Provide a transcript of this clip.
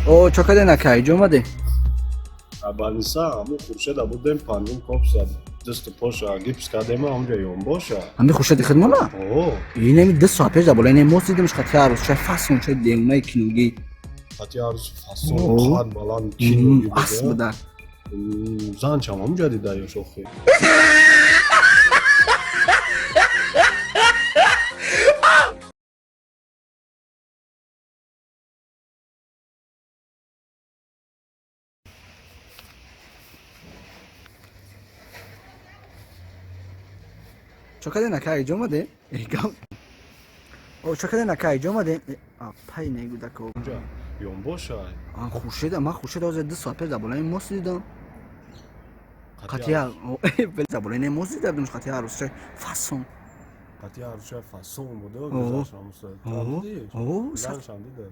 او چوکده نکای اومده. აბანისა ამუ ხურშე დაბუდენ ფანდინ კოპსა just poșa gips cadema unde e un boșa همه خوشت خدمه oh اینه می 10 ساعت پیش دبول اینه موسی دیدمش خاطی عروس چه فاصون چه دیونه کینوگی xati arus fason xan balan kino gibi اس بده zan çamam jadi dayo şoxi چوکده نکای اومده ایگام او چوکده نکای اومده پای نگوده کو unca yon boşa آن خوشید ما خوشید از 10 ساعت پیش دبول این موسی دیدم خاطی عروس بل دبول اینه موسی دیدمش خاطی عروس چه فاصون xati arus fason bude Oo. güzel şamsa Oo. değil Oo, zan sa- şamdi de